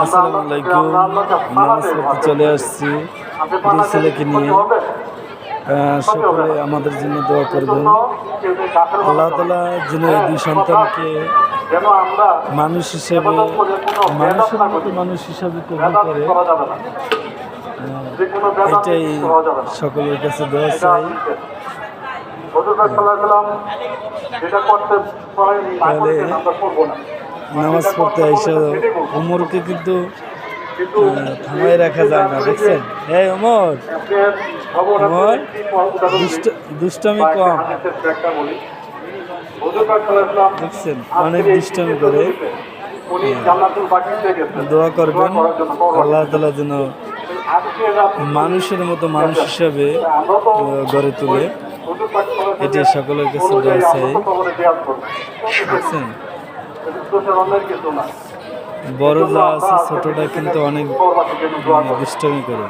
আসসালামু আলাইকুম। নামাজ পড়তে চলে আসছি দুই ছেলেকে নিয়ে। সকলে আমাদের জন্য দোয়া করবেন। আল্লাহ তাআলা যেন এই দুই সন্তানকে মানুষ হিসেবে, মানুষের মতো মানুষ হিসেবে কবুল করে, এটাই সকলের কাছে দোয়া চাই। তাহলে নামাজ পড়তে এসে ওমরকে কিন্তু থামায় রাখা যায় না, দেখছেন? এই ওমর, ওমর দুষ্টামি কম, দেখছেন? অনেক দুষ্টামি করে। দোয়া করবেন আল্লাহ তাআলা যেন মানুষের মতো মানুষ হিসাবে গড়ে তোলে, এটি সকলের কাছে দোয়া চাই। দেখছেন, বড় যা আছে ছোটটা কিন্তু অনেক দুষ্টামি করে।